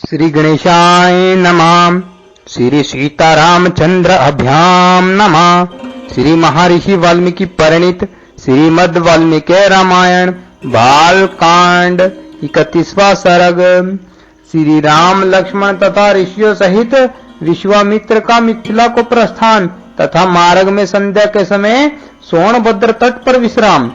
श्री गणेशाय नमः। श्री सीतारामचंद्र अभ्याम नमः। श्री महर्षि वाल्मीकि परिणीत श्रीमद् वाल्मीकि रामायण बालकांड 31वां सर्ग। श्री राम लक्ष्मण तथा ऋषियों सहित विश्वामित्र का मिथिला को प्रस्थान तथा मार्ग में संध्या के समय सोनभद्र तट पर विश्राम।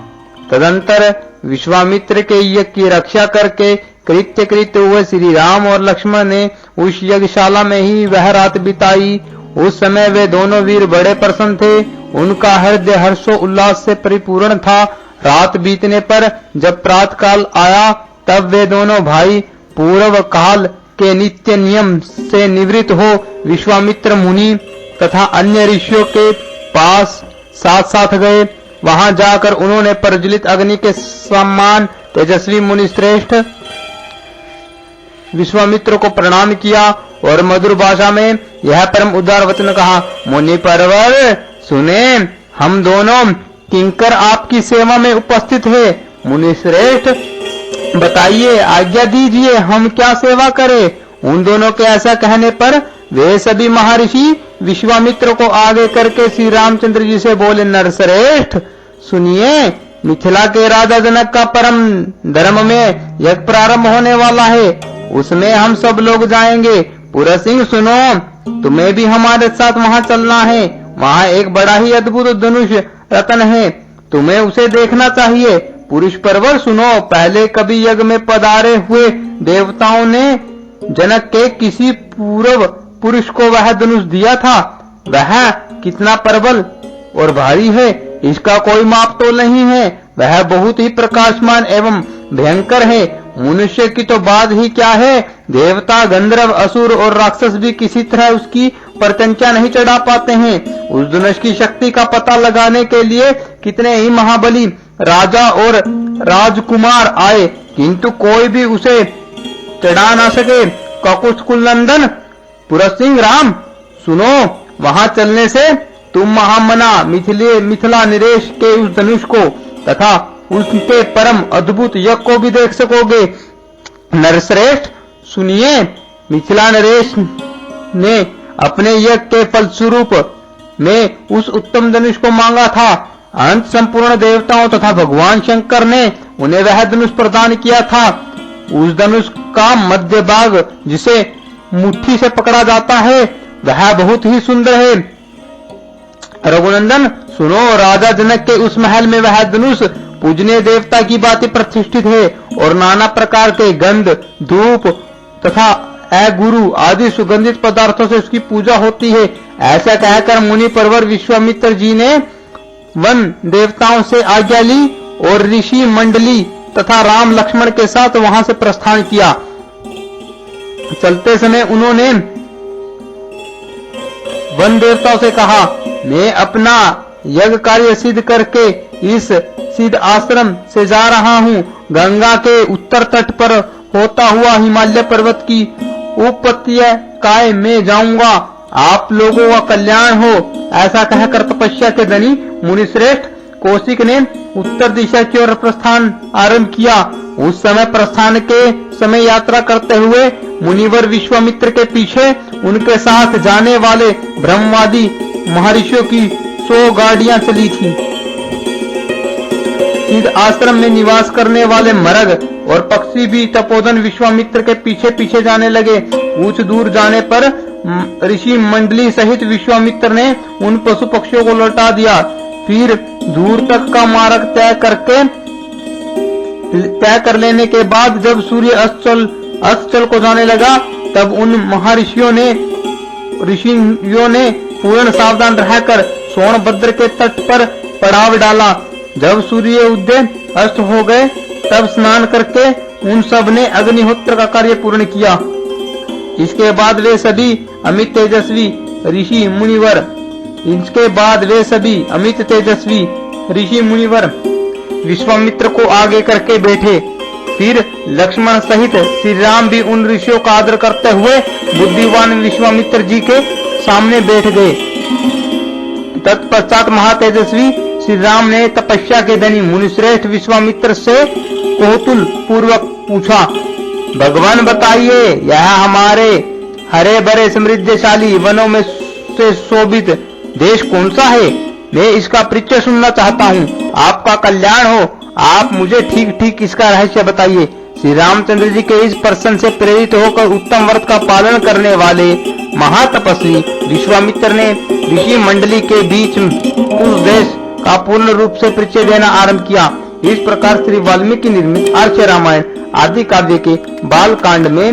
तदंतर विश्वामित्र के यज्ञ की रक्षा करके कृत्य हुए श्री राम और लक्ष्मण ने उस यज्ञशाला में ही वह रात बिताई। उस समय वे दोनों वीर बड़े प्रसन्न थे, उनका हृदय हर्षो उल्लास से परिपूर्ण था। रात बीतने पर जब प्रातः काल आया तब वे दोनों भाई पूर्व काल के नित्य नियम से निवृत्त हो विश्वामित्र मुनि तथा अन्य ऋषियों के पास साथ साथ गए। वहां जाकर उन्होंने प्रज्वलित अग्नि के समान तेजस्वी मुनि श्रेष्ठ विश्वामित्र को प्रणाम किया और मधुर भाषा में यह परम उदार वचन कहा। मुनि परवर सुने, हम दोनों किंकर आपकी सेवा में उपस्थित है। मुनि श्रेष्ठ बताइए, आज्ञा दीजिए, हम क्या सेवा करें। उन दोनों के ऐसा कहने पर वे सभी महर्षि विश्वामित्र को आगे करके श्री रामचंद्र जी से बोले, नरश्रेष्ठ सुनिए, मिथिला के राजा जनक का परम धर्म में यज्ञ प्रारंभ होने वाला है, उसमें हम सब लोग जाएंगे। पुर सिंह सुनो, तुम्हें भी हमारे साथ वहां चलना है। वहां एक बड़ा ही अद्भुत धनुष रत्न है, तुम्हें उसे देखना चाहिए। पुरुष परवर सुनो, पहले कभी यज्ञ में पधारे हुए देवताओं ने जनक के किसी पूर्व पुरुष को वह धनुष दिया था। वह कितना प्रबल और भारी है, इसका कोई माप तो नहीं है। वह बहुत ही प्रकाशमान एवं भयंकर है। मनुष्य की तो बात ही क्या है, देवता, गंधर्व, असुर और राक्षस भी किसी तरह उसकी प्रत्यंचा नहीं चढ़ा पाते हैं। उस धनुष की शक्ति का पता लगाने के लिए कितने ही महाबली राजा और राजकुमार आए, किंतु कोई भी उसे चढ़ा ना सके। ककुत्कुल नंदन पुरसिंह राम सुनो, वहां चलने से तुम महामना मिथिला नरेश के उस धनुष को तथा उसके परम अद्भुत यज्ञ को भी देख सकोगे। नरश्रेष्ठ सुनिए, मिथिला नरेश ने अपने यज्ञ के फलस्वरूप में उस उत्तम धनुष को मांगा था। अंत संपूर्ण देवताओं तथा भगवान शंकर ने उन्हें वह धनुष प्रदान किया था। उस धनुष का मध्य भाग जिसे मुट्ठी से पकड़ा जाता है वह बहुत ही सुंदर है। रघुनंदन सुनो, राजा जनक के उस महल में वह धनुष पूजनीय देवता की भांति प्रतिष्ठित है और नाना प्रकार के गंध, धूप तथा गुरु आदि सुगंधित पदार्थों से उसकी पूजा होती है। ऐसा कहकर मुनि परवर विश्वामित्र जी ने वन देवताओं से आज्ञा ली और ऋषि मंडली तथा राम लक्ष्मण के साथ वहां से प्रस्थान किया। चलते समय उन्होंने वन देवताओं से कहा, मैं अपना यज्ञ कार्य सिद्ध करके इस सिद्ध आश्रम से जा रहा हूँ। गंगा के उत्तर तट पर होता हुआ हिमालय पर्वत की उपत्यकाएं में जाऊंगा। आप लोगों का कल्याण हो। ऐसा कहकर तपस्या के धनी मुनिश्रेष्ठ कौशिक ने उत्तर दिशा की ओर प्रस्थान आरंभ किया। उस समय प्रस्थान के समय यात्रा करते हुए मुनिवर विश्वामित्र के पीछे उनके साथ जाने वाले ब्रह्मवादी महर्षियों की 100 गाड़ियां चली थी। सिद्ध आश्रम में निवास करने वाले मरग और पक्षी भी तपोधन विश्वामित्र के पीछे पीछे जाने लगे। कुछ दूर जाने पर ऋषि मंडली सहित विश्वामित्र ने उन पशु पक्षियों को लौटा दिया। फिर दूर तक का मार्ग तय कर लेने के बाद जब सूर्य अस्ताचल को जाने लगा तब उन महर्षियों ने पूर्ण सावधान रहकर सोनभद्र के तट पर पड़ाव डाला। जब सूर्य उदय अस्त हो गए तब स्नान करके उन सब ने अग्निहोत्र का कार्य पूर्ण किया। इसके बाद वे सभी अमित तेजस्वी ऋषि मुनिवर विश्वामित्र को आगे करके बैठे। फिर लक्ष्मण सहित श्री राम भी उन ऋषियों का आदर करते हुए बुद्धिमान विश्वामित्र जी के सामने बैठ गए। तत्पश्चात महातेजस्वी श्री राम ने तपस्या के धनी मुनिश्रेष्ठ विश्वामित्र से कौतूहल पूर्वक पूछा, भगवान बताइए, यह हमारे हरे भरे समृद्धशाली वनों में से शोभित देश कौन सा है? मैं इसका परिचय सुनना चाहता हूँ। आपका कल्याण हो, आप मुझे ठीक ठीक इसका रहस्य बताइए। श्री रामचंद्र जी के इस प्रश्न से प्रेरित होकर उत्तम व्रत का पालन करने वाले महातपस्वी विश्वामित्र ने ऋषि मंडली के बीच उस देश का पूर्ण रूप से परिचय देना आरंभ किया। इस प्रकार श्री वाल्मीकि निर्मित आर्ष रामायण आदि काव्य के बाल कांड में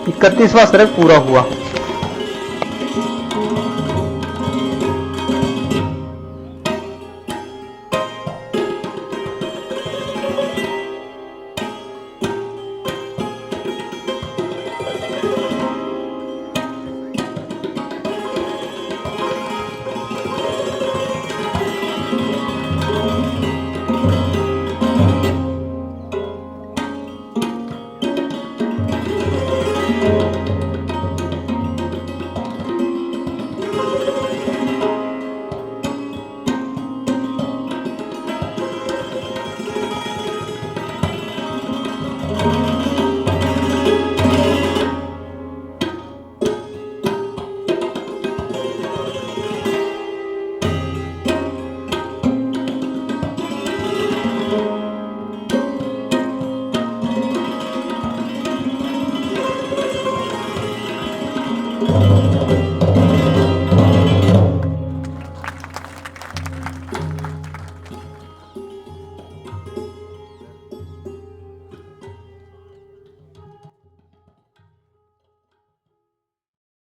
31वां सर्ग पूरा हुआ।